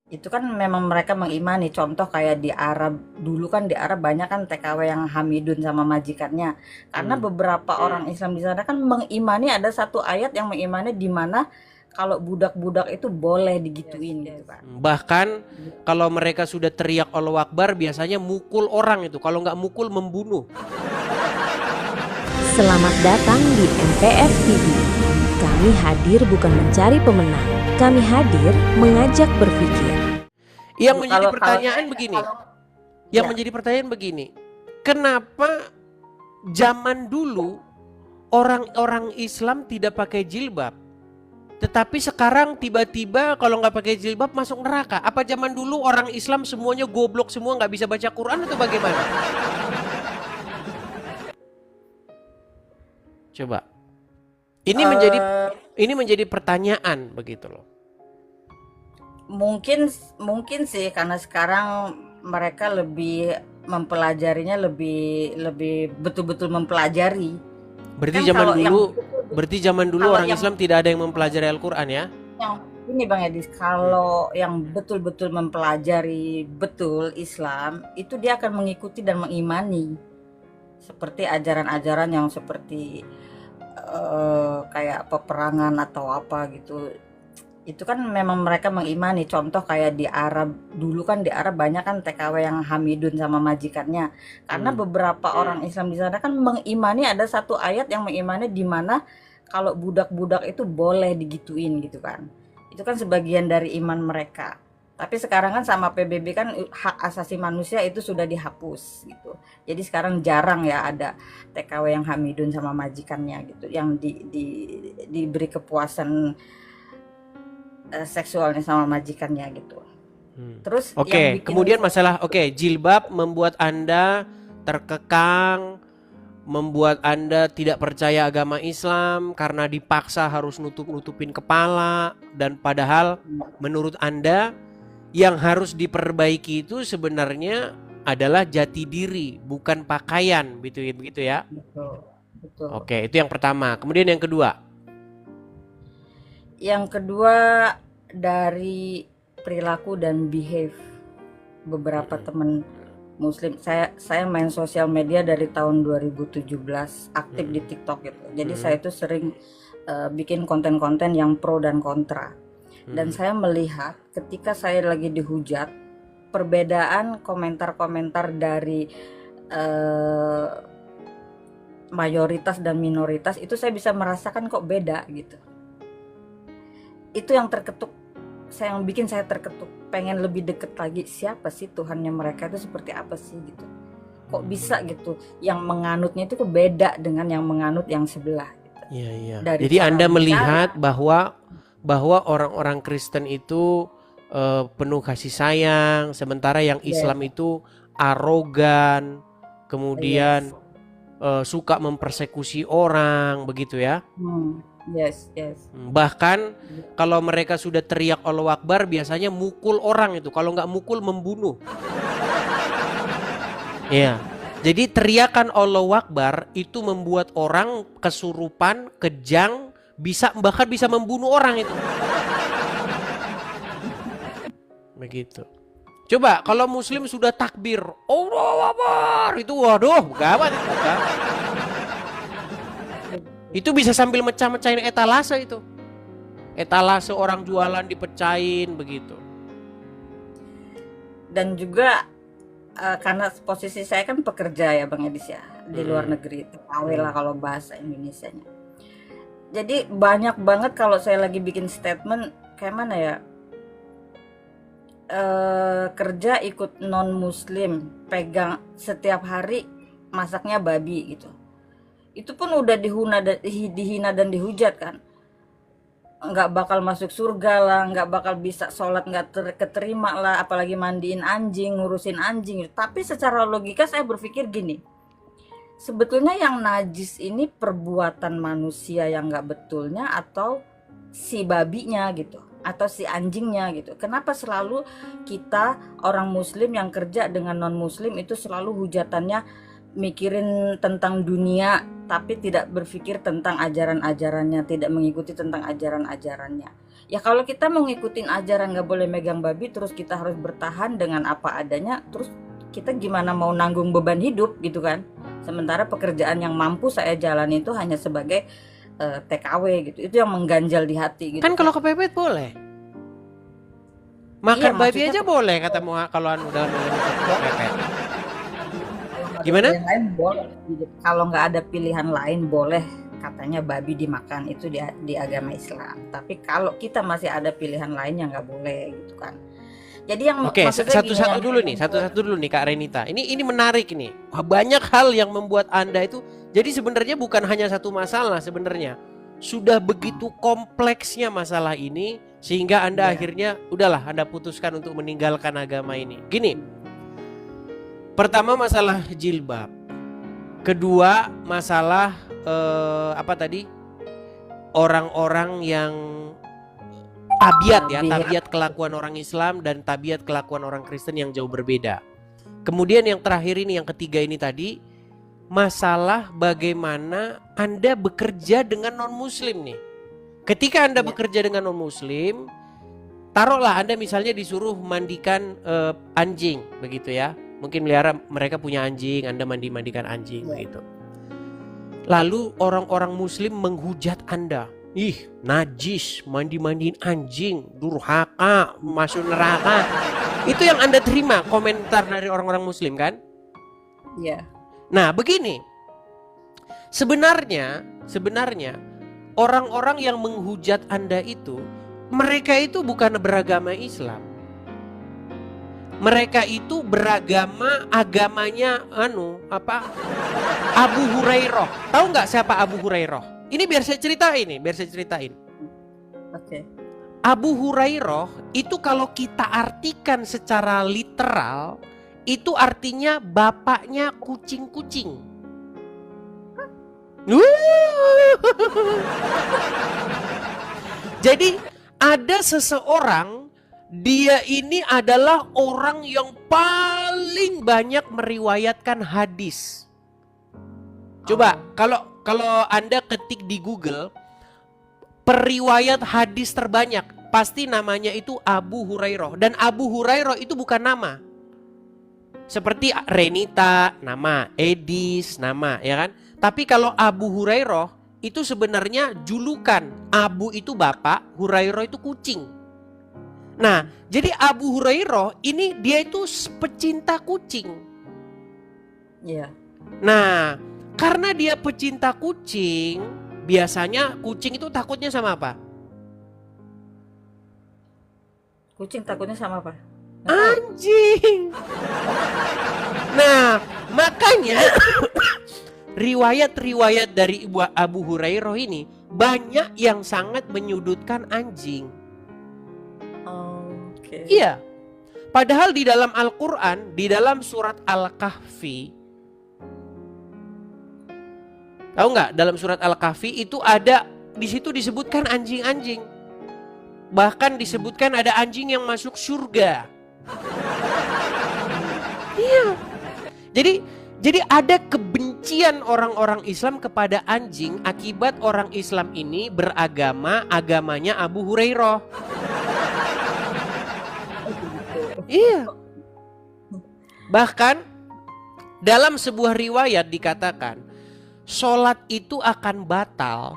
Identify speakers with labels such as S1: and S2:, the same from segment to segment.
S1: Itu kan memang mereka mengimani, contoh kayak di Arab, dulu kan di Arab banyak kan TKW yang hamidun sama majikannya. Karena
S2: Hmm.
S1: beberapa orang Islam di sana kan mengimani ada satu ayat yang mengimani di mana kalau budak-budak itu boleh digituin gitu kan.
S2: Bahkan kalau mereka sudah teriak Allahu Akbar biasanya mukul orang itu. Kalau nggak mukul membunuh.
S3: Selamat datang di MPF TV. Kami hadir bukan mencari pemenang. Kami hadir mengajak berpikir.
S2: Yang menjadi
S1: Kalau
S2: pertanyaan begini. Yang
S1: ya,
S2: menjadi pertanyaan begini. Kenapa zaman dulu orang-orang Islam tidak pakai jilbab? Tetapi sekarang tiba-tiba kalau nggak pakai jilbab masuk neraka. Apa zaman dulu orang Islam semuanya goblok semua nggak bisa baca Quran atau bagaimana? Coba. Ini menjadi
S1: eh,
S2: ini menjadi pertanyaan begitu loh.
S1: mungkin mungkin sih karena sekarang mereka lebih mempelajarinya, lebih lebih betul-betul mempelajari.
S2: Berarti
S1: Kan
S2: zaman
S1: kalau yang
S2: dulu berarti zaman dulu
S1: kalau
S2: orang
S1: yang
S2: Islam tidak ada yang mempelajari Al-Qur'an ya?
S1: yang ini Bang Edis, kalau yang betul-betul mempelajari betul Islam, itu dia akan mengikuti dan mengimani seperti ajaran-ajaran yang seperti kayak peperangan atau apa gitu. Itu kan memang mereka mengimani, contoh kayak di Arab, dulu kan di Arab banyak kan TKW yang hamidun sama majikannya. Karena
S2: Hmm.
S1: beberapa orang Islam di sana kan mengimani ada satu ayat yang mengimani di mana kalau budak-budak itu boleh digituin gitu kan. Itu kan sebagian dari iman mereka. Tapi sekarang kan sama PBB kan hak asasi manusia itu sudah dihapus gitu. Jadi sekarang jarang ya ada TKW yang hamidun sama majikannya gitu, yang diberi kepuasan seksualnya sama majikannya gitu.
S2: Hmm.
S1: Terus yang
S2: Oke,
S1: bikin
S2: kemudian masalah jilbab membuat Anda terkekang, membuat Anda tidak percaya agama Islam karena dipaksa harus nutup-nutupin kepala dan padahal menurut Anda yang harus diperbaiki itu sebenarnya adalah jati diri, bukan pakaian, begitu ya.
S1: betul, betul.
S2: Oke, itu yang pertama. Kemudian yang kedua.
S1: Yang kedua dari perilaku dan behave beberapa teman Muslim. Saya main sosial media dari tahun 2017, aktif di TikTok gitu. Jadi saya itu sering bikin konten-konten yang pro dan kontra. Dan saya melihat ketika saya lagi dihujat, perbedaan komentar-komentar dari eh, mayoritas dan minoritas itu saya bisa merasakan kok beda gitu. Itu yang terketuk, yang bikin saya terketuk, pengen lebih deket lagi, siapa sih Tuhannya mereka itu, seperti apa sih gitu, kok bisa gitu yang menganutnya itu kok beda dengan yang menganut yang sebelah gitu.
S2: Iya, iya.
S1: Dari
S2: Jadi
S1: cara
S2: Anda
S1: bicara,
S2: melihat bahwa orang-orang Kristen itu penuh kasih sayang, sementara yang
S1: yes,
S2: Islam itu arogan, kemudian
S1: yes,
S2: suka mempersekusi orang, begitu ya.
S1: hmm, yes, yes.
S2: Bahkan kalau mereka sudah teriak Allahu Akbar biasanya mukul orang itu. Kalau nggak mukul membunuh. Iya. Jadi teriakan Allahu Akbar itu membuat orang kesurupan, kejang, bahkan bisa membunuh orang itu. Begitu. Coba kalau muslim sudah takbir, Allahu Akbar, itu waduh, gawat itu. Itu bisa sambil mecah-mecahin etalase itu. Etalase orang jualan dipecahin begitu.
S1: Dan juga karena posisi saya kan pekerja ya Bang Edis ya, di luar negeri, TKW lah kalau bahasa Indonesianya. Jadi banyak banget kalau saya lagi bikin statement kayak mana ya, kerja ikut non muslim, pegang setiap hari masaknya babi gitu. Itu pun udah dihina dan dihujat kan. Nggak bakal masuk surga lah, nggak bakal bisa sholat, nggak keterima lah, apalagi mandiin anjing, ngurusin anjing. Tapi secara logika saya berpikir gini, sebetulnya yang najis ini perbuatan manusia yang nggak betulnya atau si babinya gitu, atau si anjingnya gitu. Kenapa selalu kita orang muslim yang kerja dengan non muslim itu selalu hujatannya mikirin tentang dunia tapi tidak berpikir tentang ajaran-ajarannya, tidak mengikuti tentang ajaran-ajarannya. Ya kalau kita mau ngikutin ajaran nggak boleh megang babi, terus kita harus bertahan dengan apa adanya, terus kita gimana mau nanggung beban hidup gitu kan? Sementara pekerjaan yang mampu saya jalani itu hanya sebagai TKW gitu. Itu yang mengganjal di hati gitu.
S2: Kan kalau kepepet boleh. Makan
S1: Iya,
S2: babi
S1: maksudnya
S2: aja boleh kata kalau anu dalam kepepet. Gimana?
S1: pilihan lain boleh. Kalau nggak ada pilihan lain boleh katanya babi dimakan, itu di agama Islam. Tapi kalau kita masih ada pilihan lain yang nggak boleh gitu kan. Jadi yang
S2: Oke,
S1: maksudnya gini,
S2: satu-satu
S1: yang-
S2: dulu nih, satu-satu dulu nih Kak Renita. Ini menarik ini. Wah, banyak hal yang membuat Anda itu. Jadi sebenarnya bukan hanya satu masalah sebenarnya. Sudah begitu kompleksnya masalah ini sehingga Anda
S1: Iya.
S2: akhirnya udahlah Anda putuskan untuk meninggalkan agama ini. Gini. Pertama masalah jilbab. Kedua masalah apa tadi? Orang-orang yang tabiat ya, tabiat kelakuan orang Islam dan tabiat kelakuan orang Kristen yang jauh berbeda. Kemudian yang terakhir ini, yang ketiga ini tadi, masalah bagaimana Anda bekerja dengan non-muslim nih. Ketika Anda
S1: Ya.
S2: bekerja dengan non-muslim, taruhlah Anda misalnya disuruh mandikan anjing begitu ya. Mungkin mereka punya anjing, Anda mandikan anjing
S1: Ya.
S2: begitu. Lalu orang-orang muslim menghujat Anda. Ih, najis, mandi-mandiin anjing, durhaka, masuk neraka. Itu yang Anda terima komentar dari orang-orang muslim kan?
S1: Iya.
S2: Nah, begini. Sebenarnya orang-orang yang menghujat Anda itu, mereka itu bukan beragama Islam. Mereka itu agamanya Abu Hurairah. Tahu nggak siapa Abu Hurairah? Ini biar saya ceritain.
S1: Oke.
S2: Abu Hurairah itu kalau kita artikan secara literal, itu artinya bapaknya kucing-kucing. Jadi ada seseorang, dia ini adalah orang yang paling banyak meriwayatkan hadis. Coba kalau Anda ketik di Google periwayat hadis terbanyak, pasti namanya itu Abu Hurairah. Dan Abu Hurairah itu bukan nama. Seperti Renita, nama, Edis, nama, ya kan? Tapi kalau Abu Hurairah itu sebenarnya julukan. Abu itu bapak, Hurairah itu kucing. Nah, jadi Abu Hurairah ini dia itu pecinta kucing.
S1: Iya.
S2: Nah, karena dia pecinta kucing, biasanya kucing itu takutnya sama apa?
S1: Kucing takutnya sama apa?
S2: Anjing. Nah, makanya riwayat-riwayat dari Abu Hurairah ini banyak yang sangat menyudutkan anjing.
S1: Oke.
S2: Iya. Padahal di dalam Al-Quran, di dalam surat Al-Kahfi, tahu nggak? Dalam surat Al-Kahfi itu ada, di situ disebutkan anjing-anjing. Bahkan disebutkan ada anjing yang masuk surga. Iya. Jadi ada kebencian orang-orang Islam kepada anjing akibat orang Islam ini agamanya Abu Hurairah. Iya. Bahkan dalam sebuah riwayat dikatakan sholat itu akan batal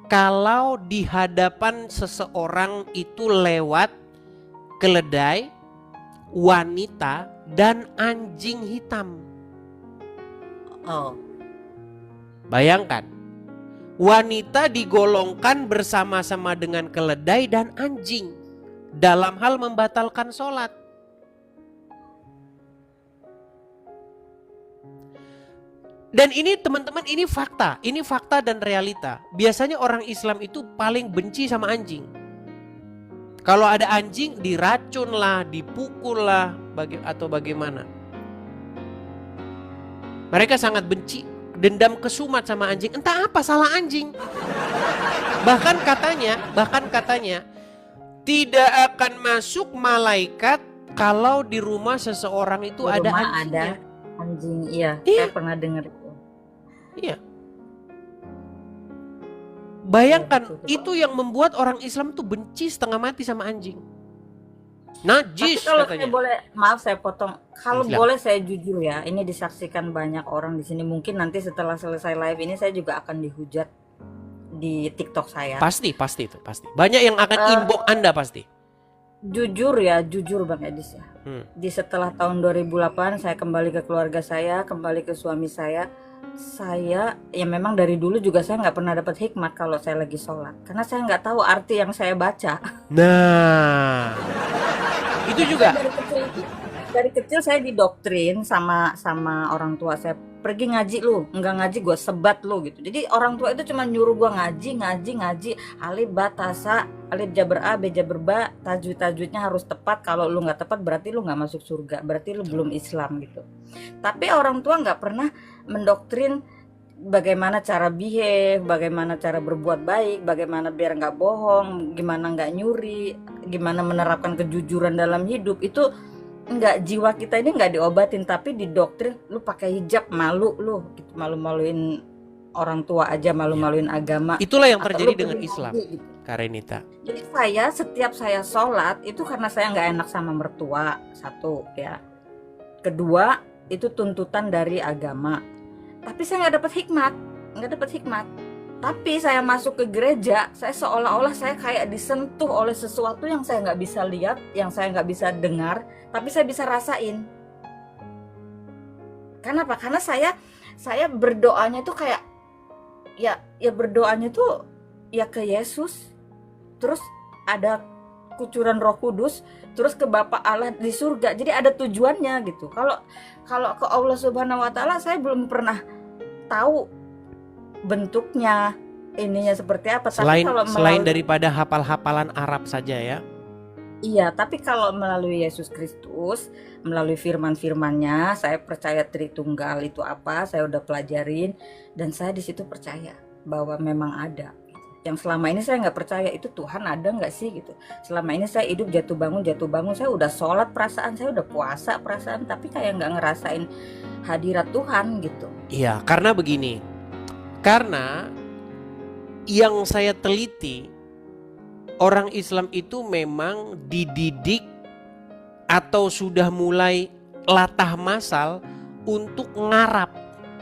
S2: kalau di hadapan seseorang itu lewat keledai, wanita, dan anjing hitam.
S1: Oh.
S2: Bayangkan, wanita digolongkan bersama-sama dengan keledai dan anjing dalam hal membatalkan sholat. Dan ini teman-teman, ini fakta dan realita. Biasanya orang Islam itu paling benci sama anjing. Kalau ada anjing diracun lah, dipukul lah, atau bagaimana. Mereka sangat benci, dendam kesumat sama anjing. Entah apa salah anjing. Bahkan katanya tidak akan masuk malaikat kalau di rumah seseorang itu
S1: Di
S2: ada
S1: rumah
S2: anjingnya.
S1: ada anjing, iya.
S2: Iya.
S1: Saya pernah dengar itu.
S2: Iya. Bayangkan
S1: Iya, betul.
S2: itu yang membuat orang Islam tuh benci setengah mati sama anjing.
S1: Tapi
S2: Najis
S1: kalau saya
S2: katanya.
S1: boleh, maaf saya potong. Kalau
S2: Silakan.
S1: boleh saya jujur ya, ini disaksikan banyak orang di sini. Mungkin nanti setelah selesai live ini saya juga akan dihujat di TikTok saya.
S2: Pasti itu pasti. Banyak yang akan
S1: Eh,
S2: inbox Anda pasti.
S1: jujur Bang Edis ya.
S2: Hmm.
S1: Di setelah tahun 2008 saya kembali ke keluarga saya, kembali ke suami saya. Saya ya memang dari dulu juga saya nggak pernah dapat hikmat kalau saya lagi sholat, karena saya nggak tahu arti yang saya baca.
S2: Nah, itu juga.
S1: Dari kecil saya didoktrin sama orang tua saya, pergi ngaji lu, enggak ngaji gue sebat lu gitu. Jadi orang tua itu cuma nyuruh gue ngaji, alif ba ta sa, alif jabar a be jabar ba, tajwidnya harus tepat. Kalau lu nggak tepat berarti lu nggak masuk surga, berarti lu belum Islam gitu. Tapi orang tua nggak pernah mendoktrin bagaimana cara behave, bagaimana cara berbuat baik, bagaimana biar nggak bohong, gimana nggak nyuri, gimana menerapkan kejujuran dalam hidup. Itu nggak, jiwa kita ini nggak diobatin, tapi didoktrin. Lu pakai hijab malu lu gitu, malu-maluin orang tua aja, malu-maluin agama.
S2: Itulah yang
S1: Atau
S2: terjadi
S1: lu
S2: dengan
S1: pergi
S2: Islam,
S1: ngaji gitu.
S2: Karenita.
S1: Jadi setiap saya sholat itu karena saya nggak enak sama mertua, satu ya. Kedua, itu tuntutan dari agama. Tapi saya nggak dapat hikmat. Tapi saya masuk ke gereja, saya seolah-olah saya kayak disentuh oleh sesuatu yang saya nggak bisa lihat, yang saya nggak bisa dengar, tapi saya bisa rasain. Kenapa? Karena saya berdoanya tuh kayak ya berdoanya tuh ya ke Yesus, terus ada kucuran Roh Kudus, terus ke Bapa Allah di surga. Jadi ada tujuannya gitu. Kalau ke Allah Subhanahu Wa Taala saya belum pernah tahu bentuknya, ininya seperti apa.
S2: Selain
S1: Tapi kalau
S2: selain daripada hafal-hafalan Arab saja ya.
S1: iya, tapi kalau melalui Yesus Kristus, melalui firman-firmannya, saya percaya Tritunggal itu apa, saya udah pelajarin, dan saya di situ percaya bahwa memang ada. Yang selama ini saya nggak percaya, itu Tuhan ada nggak sih gitu. Selama ini saya hidup jatuh bangun, saya udah sholat perasaan, saya udah puasa perasaan, tapi kayak nggak ngerasain hadirat Tuhan gitu.
S2: Iya, karena begini. Karena yang saya teliti, orang Islam itu memang dididik atau sudah mulai latah masal untuk ngarap.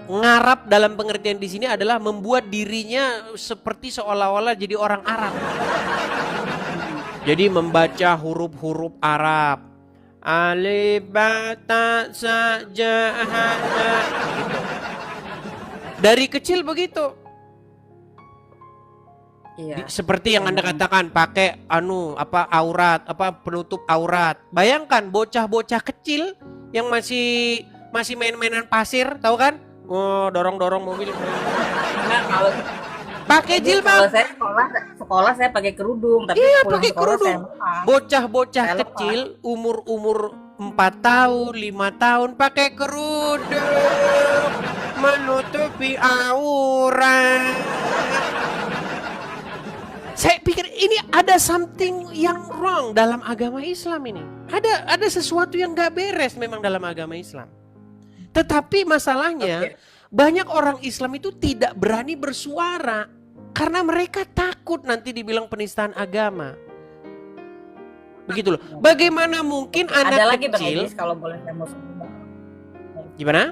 S2: Ngarap dalam pengertian di sini adalah membuat dirinya seperti seolah-olah jadi orang Arab. Jadi membaca huruf-huruf Arab. Alif ba ta sa ja ha ja gitu. Dari kecil begitu.
S1: Iya.
S2: Seperti yang Anda katakan, pakai aurat, penutup aurat. Bayangkan bocah-bocah kecil yang masih main-mainan pasir, tahu kan? Oh, dorong-dorong mobil.
S1: Nah, kalau
S2: Pakai
S1: kalau
S2: jilbab.
S1: saya sekolah saya pakai kerudung, tapi
S2: Iya,
S1: pulang
S2: pakai
S1: sekolah saya
S2: kerudung.
S1: lepas.
S2: Bocah-bocah
S1: Saya lepas.
S2: kecil umur 4 tahun, 5 tahun pakai kerudung menutupi aurat. Saya pikir ini ada something yang wrong dalam agama Islam ini. Ada sesuatu yang gak beres memang dalam agama Islam. Tetapi masalahnya banyak orang Islam itu tidak berani bersuara karena mereka takut nanti dibilang penistaan agama. Begitu loh. Bagaimana mungkin anak
S1: Ada lagi Bang
S2: kecil?
S1: Edis, kalau boleh saya mau sharing.
S2: Gimana?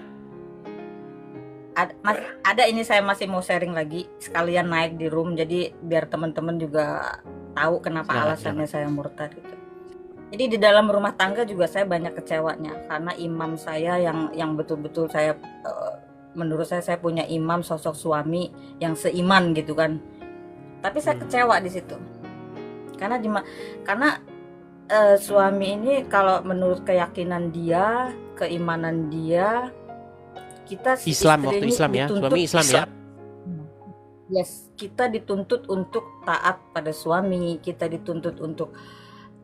S1: Ada ini saya masih mau sharing lagi, sekalian naik di room, jadi biar teman-teman juga tahu kenapa
S2: Silakan,
S1: alasannya saya murtad gitu. Jadi di dalam rumah tangga juga saya banyak kecewanya karena imam saya yang betul-betul saya menurut saya punya imam sosok suami yang seiman gitu kan. Tapi saya kecewa di situ. Karena suami ini kalau menurut keyakinan dia, keimanan dia, kita
S2: Islam,
S1: istri
S2: waktu
S1: ini
S2: Islam ya,
S1: dituntut-
S2: suami Islam ya.
S1: Yes, kita dituntut untuk taat pada suami, kita dituntut untuk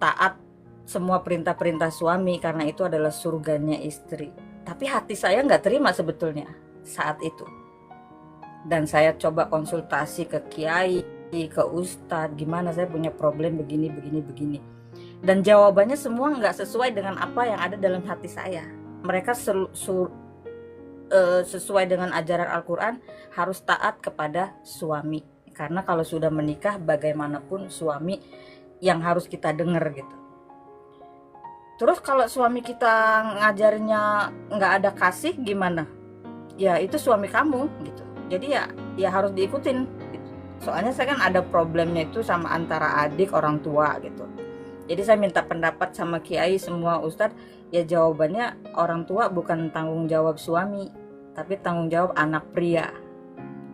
S1: taat semua perintah-perintah suami karena itu adalah surganya istri. Tapi hati saya nggak terima sebetulnya saat itu. Dan saya coba konsultasi ke kiai, ke ustadz, gimana saya punya problem begini. Dan jawabannya semua nggak sesuai dengan apa yang ada dalam hati saya. Mereka sesuai dengan ajaran Al-Quran harus taat kepada suami Karena kalau sudah menikah bagaimanapun suami yang harus kita dengar gitu. Terus kalau suami kita ngajarnya nggak ada kasih gimana? Ya itu suami kamu gitu. Jadi ya harus diikutin gitu. Soalnya saya kan ada problemnya itu sama antara adik orang tua gitu. Jadi saya minta pendapat sama kiai semua ustadz, ya jawabannya orang tua bukan tanggung jawab suami, tapi tanggung jawab anak pria,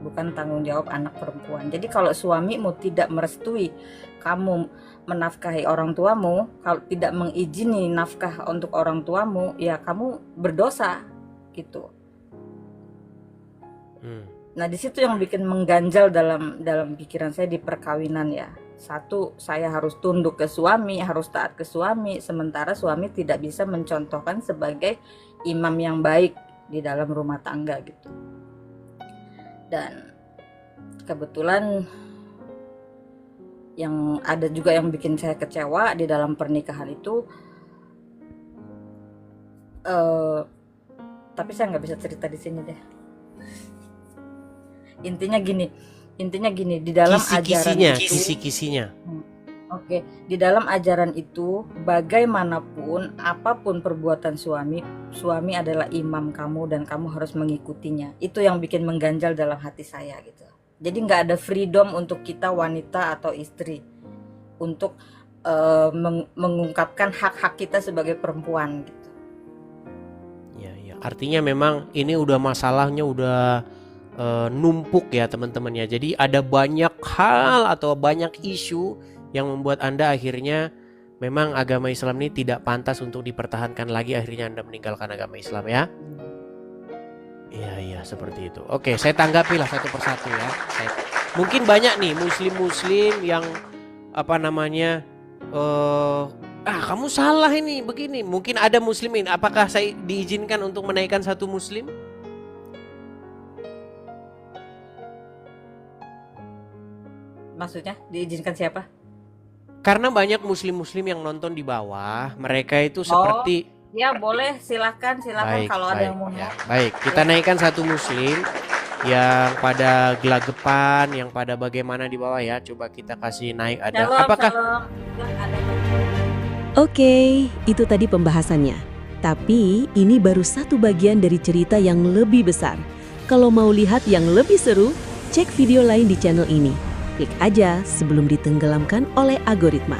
S1: bukan tanggung jawab anak perempuan. Jadi kalau suamimu tidak merestui kamu menafkahi orang tuamu, kalau tidak mengizini nafkah untuk orang tuamu, ya kamu berdosa gitu. Nah di situ yang bikin mengganjal dalam pikiran saya di perkawinan ya. Satu, saya harus tunduk ke suami, harus taat ke suami, sementara suami tidak bisa mencontohkan sebagai imam yang baik di dalam rumah tangga gitu. Dan kebetulan yang ada juga yang bikin saya kecewa di dalam pernikahan itu, tapi saya nggak bisa cerita di sini deh. Intinya gini di dalam
S2: kisi-kisinya.
S1: Oke, di dalam ajaran itu bagaimanapun apapun perbuatan suami adalah imam kamu dan kamu harus mengikutinya. Itu yang bikin mengganjal dalam hati saya gitu. Jadi nggak ada freedom untuk kita wanita atau istri untuk mengungkapkan hak-hak kita sebagai perempuan gitu.
S2: Ya, artinya memang ini udah masalahnya udah numpuk ya teman-teman ya. Jadi ada banyak hal atau banyak isu yang membuat Anda akhirnya memang agama Islam ini tidak pantas untuk dipertahankan lagi, akhirnya Anda meninggalkan agama Islam ya. Iya seperti itu. Oke, saya tanggapi lah satu persatu ya. Mungkin banyak nih muslim yang kamu salah ini begini. Mungkin ada muslimin, apakah saya diizinkan untuk menaikkan satu muslim?
S1: Maksudnya diizinkan siapa?
S2: Karena banyak muslim-muslim yang nonton di bawah, mereka itu seperti
S1: ya boleh, silakan kalau ada yang mau.
S2: Ya, baik, kita naikkan satu muslim yang pada gelagapan, yang pada bagaimana di bawah ya. Coba kita kasih naik ada.
S1: Shalom.
S3: Oke, itu tadi pembahasannya. Tapi ini baru satu bagian dari cerita yang lebih besar. Kalau mau lihat yang lebih seru, cek video lain di channel ini. Klik aja sebelum ditenggelamkan oleh algoritma.